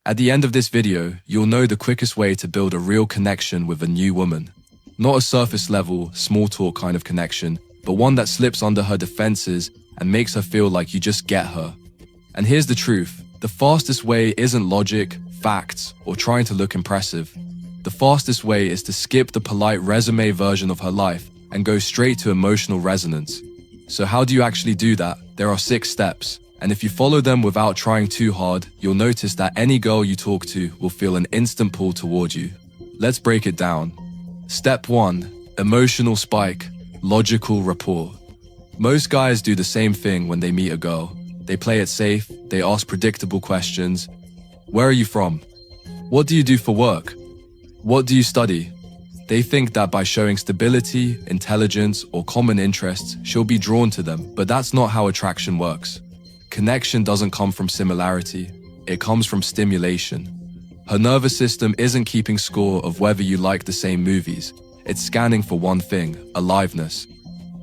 At the end of this video, you'll know the quickest way to build a real connection with a new woman. Not a surface level, small talk kind of connection, but one that slips under her defenses and makes her feel like you just get her. And here's the truth, the fastest way isn't logic, facts, or trying to look impressive. The fastest way is to skip the polite resume version of her life and go straight to emotional resonance. So how do you actually do that? There are 6 steps. And if you follow them without trying too hard, you'll notice that any girl you talk to will feel an instant pull toward you. Let's break it down. Step 1. Emotional spike. Logical rapport. Most guys do the same thing when they meet a girl. They play it safe, they ask predictable questions. Where are you from? What do you do for work? What do you study? They think that by showing stability, intelligence, or common interests, she'll be drawn to them, but that's not how attraction works. Connection doesn't come from similarity, it comes from stimulation. Her nervous system isn't keeping score of whether you like the same movies, it's scanning for one thing, aliveness.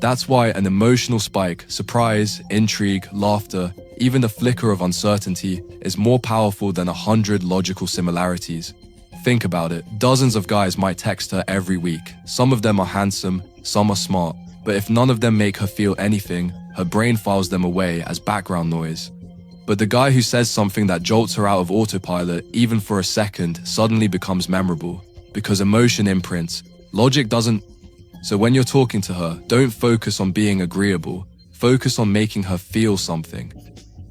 That's why an emotional spike, surprise, intrigue, laughter, even a flicker of uncertainty is more powerful than 100 logical similarities. Think about it, dozens of guys might text her every week. Some of them are handsome, some are smart, but if none of them make her feel anything, her brain files them away as background noise. But the guy who says something that jolts her out of autopilot, even for a second, suddenly becomes memorable. Because emotion imprints, logic doesn't. So when you're talking to her, don't focus on being agreeable, focus on making her feel something.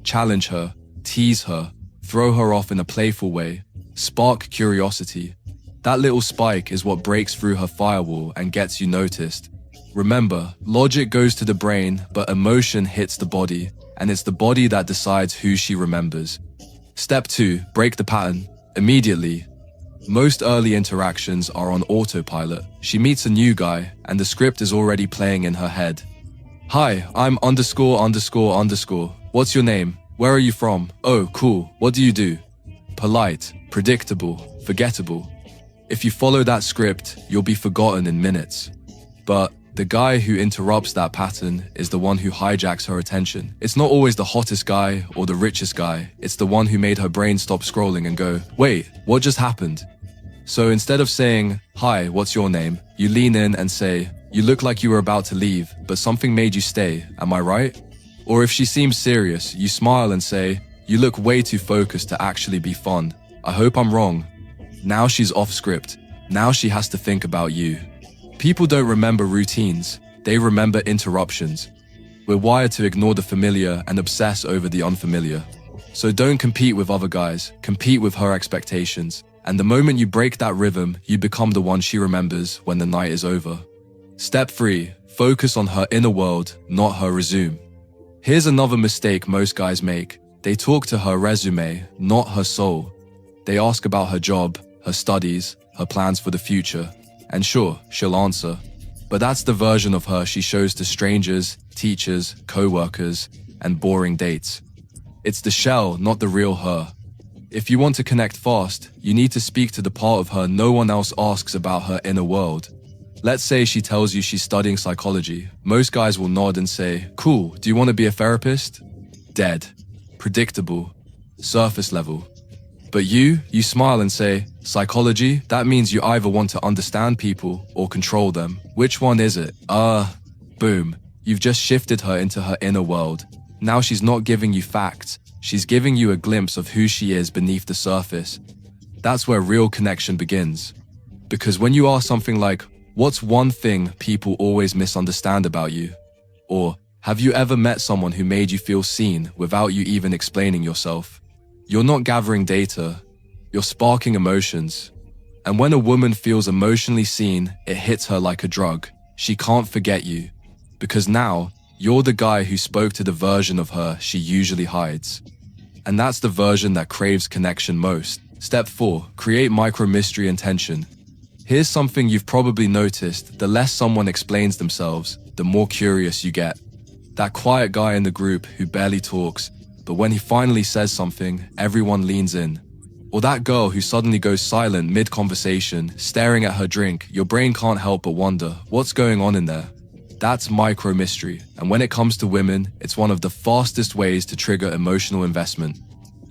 Challenge her, tease her, throw her off in a playful way, spark curiosity. That little spike is what breaks through her firewall and gets you noticed. Remember, logic goes to the brain, but emotion hits the body, and it's the body that decides who she remembers. Step 2. Break the pattern. Immediately. Most early interactions are on autopilot. She meets a new guy, and the script is already playing in her head. Hi, I'm ____. What's your name? Where are you from? Oh, cool. What do you do? Polite, predictable, forgettable. If you follow that script, you'll be forgotten in minutes. But the guy who interrupts that pattern is the one who hijacks her attention. It's not always the hottest guy or the richest guy. It's the one who made her brain stop scrolling and go, wait, what just happened? So instead of saying, hi, what's your name? You lean in and say, you look like you were about to leave, but something made you stay. Am I right? Or if she seems serious, you smile and say, you look way too focused to actually be fun. I hope I'm wrong. Now she's off script. Now she has to think about you. People don't remember routines, they remember interruptions. We're wired to ignore the familiar and obsess over the unfamiliar. So don't compete with other guys, compete with her expectations. And the moment you break that rhythm, you become the one she remembers when the night is over. Step 3. Focus on her inner world, not her resume. Here's another mistake most guys make. They talk to her resume, not her soul. They ask about her job, her studies, her plans for the future. And sure, she'll answer. But that's the version of her she shows to strangers, teachers, co-workers, and boring dates. It's the shell, not the real her. If you want to connect fast, you need to speak to the part of her no one else asks about her inner world. Let's say she tells you she's studying psychology. Most guys will nod and say, cool, do you want to be a therapist? Dead. Predictable. Surface level. But you smile and say, psychology, that means you either want to understand people or control them. Which one is it? Boom. You've just shifted her into her inner world. Now she's not giving you facts. She's giving you a glimpse of who she is beneath the surface. That's where real connection begins. Because when you ask something like, what's one thing people always misunderstand about you? Or, have you ever met someone who made you feel seen without you even explaining yourself? You're not gathering data, you're sparking emotions. And when a woman feels emotionally seen, it hits her like a drug. She can't forget you. Because now, you're the guy who spoke to the version of her she usually hides. And that's the version that craves connection most. Step 4. Create micro-mystery and tension. Here's something you've probably noticed. The less someone explains themselves, the more curious you get. That quiet guy in the group who barely talks, but when he finally says something, everyone leans in. Or that girl who suddenly goes silent mid-conversation, staring at her drink. Your brain can't help but wonder, what's going on in there? That's micro-mystery, and when it comes to women, it's one of the fastest ways to trigger emotional investment.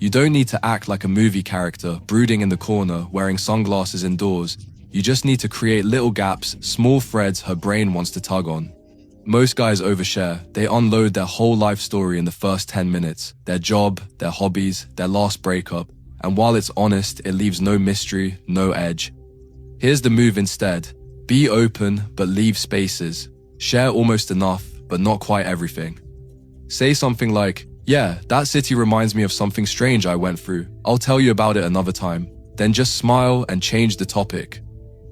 You don't need to act like a movie character, brooding in the corner, wearing sunglasses indoors. You just need to create little gaps, small threads her brain wants to tug on. Most guys overshare. They unload their whole life story in the first 10 minutes. Their job, their hobbies, their last breakup. And while it's honest, it leaves no mystery, no edge. Here's the move instead. Be open, but leave spaces. Share almost enough, but not quite everything. Say something like, "Yeah, that city reminds me of something strange I went through. I'll tell you about it another time." Then just smile and change the topic.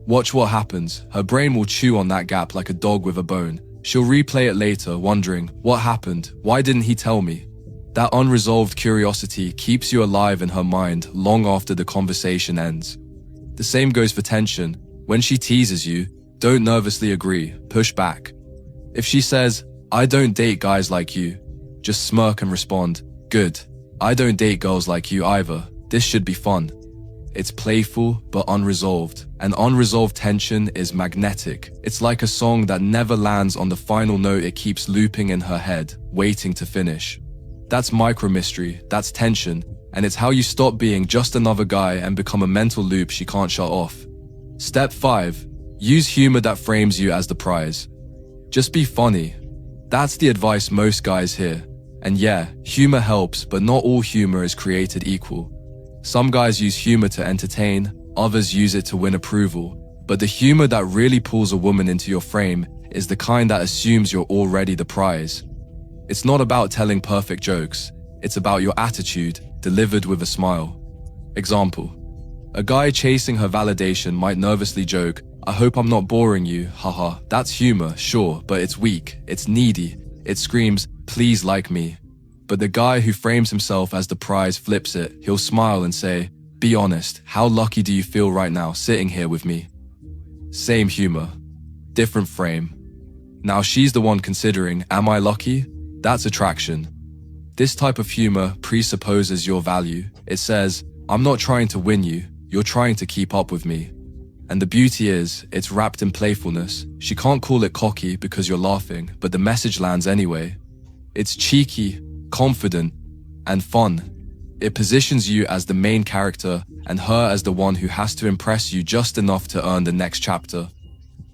Watch what happens. Her brain will chew on that gap like a dog with a bone. She'll replay it later, wondering, what happened? Why didn't he tell me? That unresolved curiosity keeps you alive in her mind long after the conversation ends. The same goes for tension. When she teases you, don't nervously agree, push back. If she says, "I don't date guys like you," just smirk and respond, "Good. I don't date girls like you either. This should be fun." It's playful but unresolved, and unresolved tension is magnetic. It's like a song that never lands on the final note. It keeps looping in her head, waiting to finish. That's micro-mystery, that's tension, and it's how you stop being just another guy and become a mental loop she can't shut off. Step 5. Use humor that frames you as the prize. Just be funny. That's the advice most guys hear. And yeah, humor helps, but not all humor is created equal. Some guys use humor to entertain, others use it to win approval. But the humor that really pulls a woman into your frame is the kind that assumes you're already the prize. It's not about telling perfect jokes. It's about your attitude, delivered with a smile. Example. A guy chasing her validation might nervously joke, "I hope I'm not boring you, haha." That's humor, sure, but it's weak, it's needy. It screams, "Please like me." But the guy who frames himself as the prize flips it. He'll smile and say, "Be honest, how lucky do you feel right now sitting here with me?" Same humor, different frame. Now she's the one considering, am I lucky? That's attraction. This type of humor presupposes your value. It says, I'm not trying to win you, you're trying to keep up with me. And the beauty is, it's wrapped in playfulness. She can't call it cocky because you're laughing, but the message lands anyway. It's cheeky, confident, and fun. It positions you as the main character and her as the one who has to impress you just enough to earn the next chapter.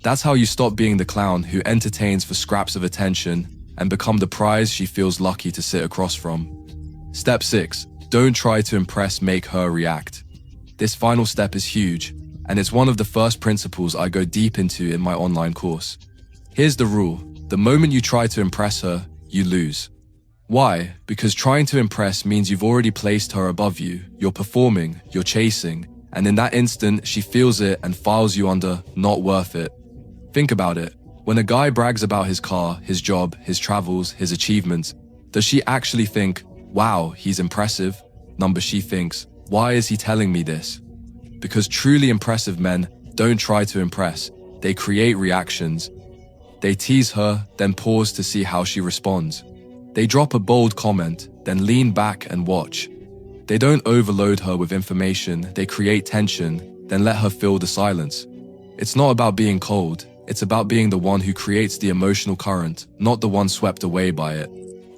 That's how you stop being the clown who entertains for scraps of attention and become the prize she feels lucky to sit across from. Step 6. Don't try to impress, make her react. This final step is huge, and it's one of the first principles I go deep into in my online course. Here's the rule. The moment you try to impress her, you lose. Why? Because trying to impress means you've already placed her above you. You're performing, you're chasing, and in that instant, she feels it and files you under not worth it. Think about it. When a guy brags about his car, his job, his travels, his achievements, does she actually think, wow, he's impressive? Number she thinks, why is he telling me this? Because truly impressive men don't try to impress. They create reactions. They tease her, then pause to see how she responds. They drop a bold comment, then lean back and watch. They don't overload her with information, they create tension, then let her fill the silence. It's not about being cold, it's about being the one who creates the emotional current, not the one swept away by it.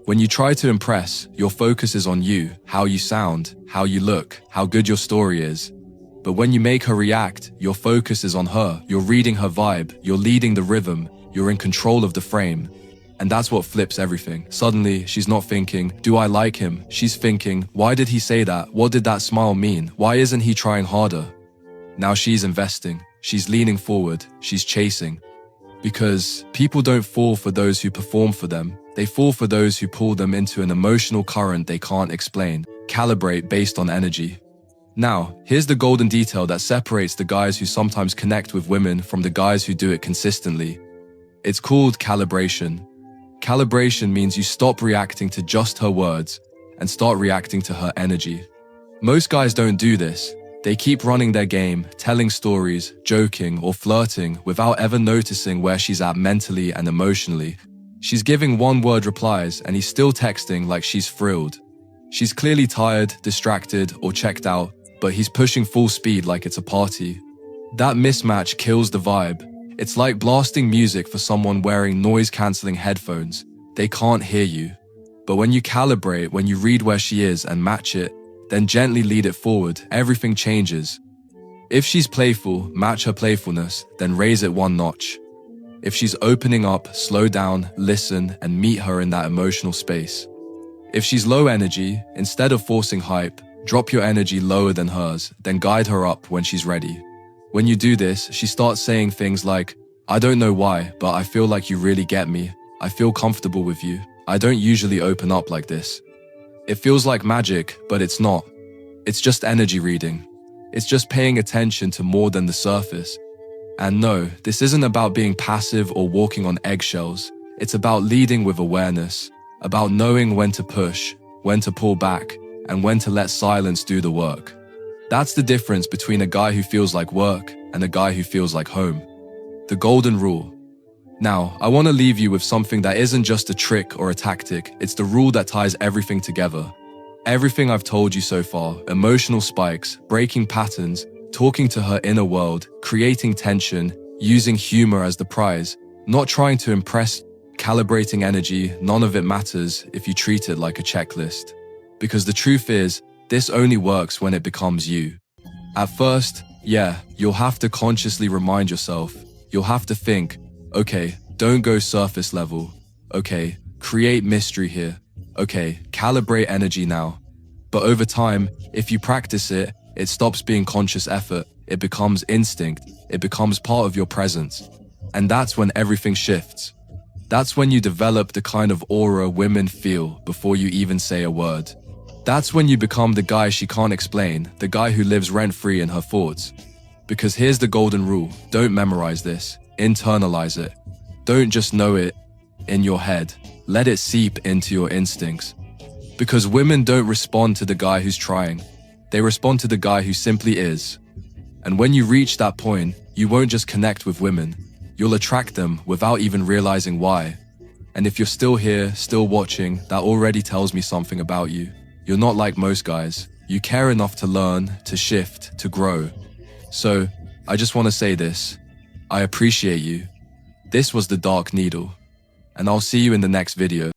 When you try to impress, your focus is on you, how you sound, how you look, how good your story is. But when you make her react, your focus is on her, you're reading her vibe, you're leading the rhythm, you're in control of the frame. And that's what flips everything. Suddenly, she's not thinking, do I like him? She's thinking, why did he say that? What did that smile mean? Why isn't he trying harder? Now she's investing. She's leaning forward. She's chasing. Because people don't fall for those who perform for them. They fall for those who pull them into an emotional current they can't explain. Calibrate based on energy. Now, here's the golden detail that separates the guys who sometimes connect with women from the guys who do it consistently. It's called calibration. Calibration means you stop reacting to just her words and start reacting to her energy. Most guys don't do this. They keep running their game, telling stories, joking, or flirting without ever noticing where she's at mentally and emotionally. She's giving one-word replies and he's still texting like she's thrilled. She's clearly tired, distracted, or checked out, but he's pushing full speed like it's a party. That mismatch kills the vibe. It's like blasting music for someone wearing noise-canceling headphones. They can't hear you. But when you calibrate, when you read where she is and match it, then gently lead it forward. Everything changes. If she's playful, match her playfulness, then raise it one notch. If she's opening up, slow down, listen, and meet her in that emotional space. If she's low energy, instead of forcing hype, drop your energy lower than hers, then guide her up when she's ready. When you do this, she starts saying things like, "I don't know why, but I feel like you really get me. I feel comfortable with you. I don't usually open up like this." It feels like magic, but it's not. It's just energy reading. It's just paying attention to more than the surface. And no, this isn't about being passive or walking on eggshells. It's about leading with awareness, about knowing when to push, when to pull back, and when to let silence do the work. That's the difference between a guy who feels like work and a guy who feels like home. The golden rule. Now, I want to leave you with something that isn't just a trick or a tactic, it's the rule that ties everything together. Everything I've told you so far, emotional spikes, breaking patterns, talking to her inner world, creating tension, using humor as the prize, not trying to impress, calibrating energy, none of it matters if you treat it like a checklist. Because the truth is, this only works when it becomes you. At first, yeah, you'll have to consciously remind yourself. You'll have to think, okay, don't go surface level. Okay, create mystery here. Okay, calibrate energy now. But over time, if you practice it, it stops being conscious effort. It becomes instinct. It becomes part of your presence. And that's when everything shifts. That's when you develop the kind of aura women feel before you even say a word. That's when you become the guy she can't explain, the guy who lives rent-free in her thoughts. Because here's the golden rule. Don't memorize this. Internalize it. Don't just know it in your head. Let it seep into your instincts. Because women don't respond to the guy who's trying. They respond to the guy who simply is. And when you reach that point, you won't just connect with women. You'll attract them without even realizing why. And if you're still here, still watching, that already tells me something about you. You're not like most guys. You care enough to learn, to shift, to grow. So, I just want to say this. I appreciate you. This was the Dark Needle. And I'll see you in the next video.